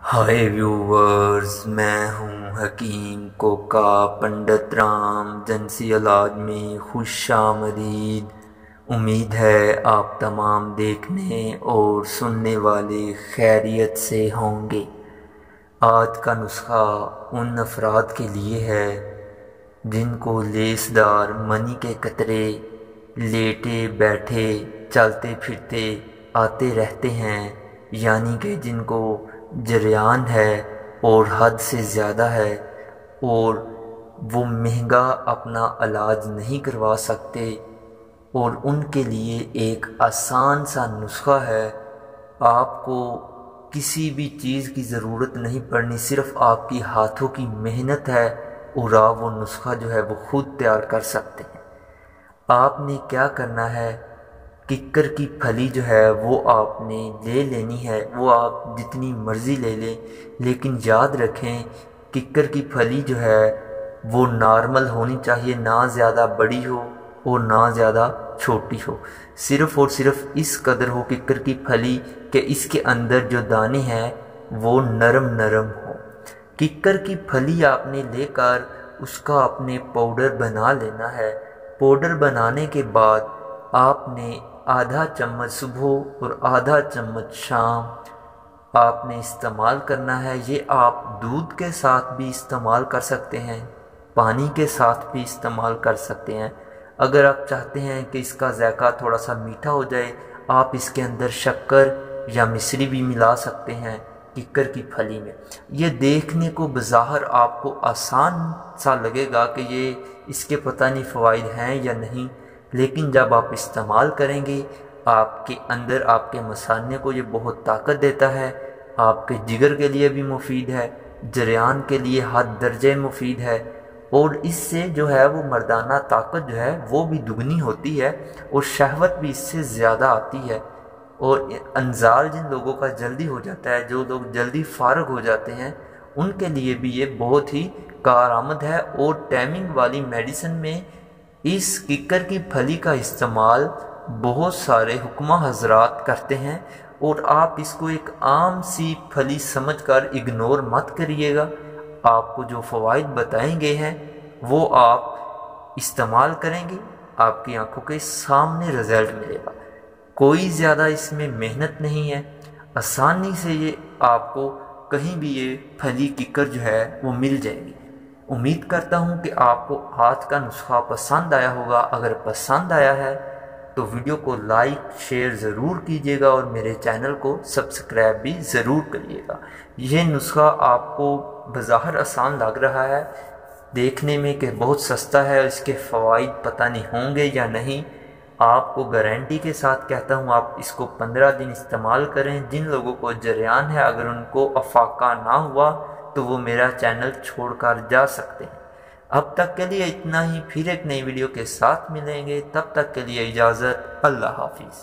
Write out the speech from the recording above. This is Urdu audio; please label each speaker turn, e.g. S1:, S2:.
S1: ہائے ویورز، میں ہوں حکیم کوکا پنڈت رام جنسی علاج میں خوش آمدید۔ امید ہے آپ تمام دیکھنے اور سننے والے خیریت سے ہوں گے۔ آج کا نسخہ ان افراد کے لیے ہے جن کو لیس دار منی کے قطرے لیٹے بیٹھے چلتے پھرتے آتے رہتے ہیں، یعنی کہ جن کو جریان ہے اور حد سے زیادہ ہے اور وہ مہنگا اپنا علاج نہیں کروا سکتے، اور ان کے لیے ایک آسان سا نسخہ ہے۔ آپ کو کسی بھی چیز کی ضرورت نہیں پڑنی، صرف آپ کی ہاتھوں کی محنت ہے اور آپ وہ نسخہ جو ہے وہ خود تیار کر سکتے ہیں۔ آپ نے کیا کرنا ہے، ککر کی پھلی جو ہے وہ آپ نے لے لینی ہے، وہ آپ جتنی مرضی لے لیں، لیکن یاد رکھیں ککر کی پھلی جو ہے وہ نارمل ہونی چاہیے، نہ زیادہ بڑی ہو اور نہ زیادہ چھوٹی ہو، صرف اور صرف اس قدر ہو ککر کی پھلی کہ اس کے اندر جو دانے ہیں وہ نرم نرم ہو۔ ککر کی پھلی آپ نے لے کر اس کا اپنے پاؤڈر بنا لینا ہے۔ پاؤڈر بنانے کے بعد آپ نے آدھا چمچ صبح اور آدھا چمچ شام آپ نے استعمال کرنا ہے۔ یہ آپ دودھ کے ساتھ بھی استعمال کر سکتے ہیں، پانی کے ساتھ بھی استعمال کر سکتے ہیں۔ اگر آپ چاہتے ہیں کہ اس کا ذائقہ تھوڑا سا میٹھا ہو جائے، آپ اس کے اندر شکر یا مصری بھی ملا سکتے ہیں ککر کی پھلی میں۔ یہ دیکھنے کو بظاہر آپ کو آسان سا لگے گا کہ یہ اس کے پتہ نہیں فوائد ہیں یا نہیں، لیکن جب آپ استعمال کریں گے آپ کے اندر آپ کے مثانے کو یہ بہت طاقت دیتا ہے، آپ کے جگر کے لیے بھی مفید ہے، جریان کے لیے حد درجے مفید ہے، اور اس سے جو ہے وہ مردانہ طاقت جو ہے وہ بھی دگنی ہوتی ہے اور شہوت بھی اس سے زیادہ آتی ہے۔ اور انزال جن لوگوں کا جلدی ہو جاتا ہے، جو لوگ جلدی فارغ ہو جاتے ہیں، ان کے لیے بھی یہ بہت ہی کارآمد ہے۔ اور ٹائمنگ والی میڈیسن میں اس ککر کی پھلی کا استعمال بہت سارے حکمہ حضرات کرتے ہیں، اور آپ اس کو ایک عام سی پھلی سمجھ کر اگنور مت کریے گا۔ آپ کو جو فوائد بتائیں گے ہیں وہ آپ استعمال کریں گے، آپ کی آنکھوں کے سامنے رزلٹ ملے گا۔ کوئی زیادہ اس میں محنت نہیں ہے، آسانی سے یہ آپ کو کہیں بھی یہ پھلی ککر جو ہے وہ مل جائے گی۔ امید کرتا ہوں کہ آپ کو آج کا نسخہ پسند آیا ہوگا۔ اگر پسند آیا ہے تو ویڈیو کو لائک شیئر ضرور کیجیے گا اور میرے چینل کو سبسکرائب بھی ضرور کریے گا۔ یہ نسخہ آپ کو بظاہر آسان لگ رہا ہے دیکھنے میں کہ بہت سستا ہے، اس کے فوائد پتہ نہیں ہوں گے یا نہیں۔ آپ کو گارنٹی کے ساتھ کہتا ہوں آپ اس کو 15 دن استعمال کریں۔ جن لوگوں کو جریان ہے اگر ان کو افاقہ نہ ہوا تو وہ میرا چینل چھوڑ کر جا سکتے ہیں۔ اب تک کے لیے اتنا ہی، پھر ایک نئی ویڈیو کے ساتھ ملیں گے، تب تک کے لیے اجازت، اللہ حافظ۔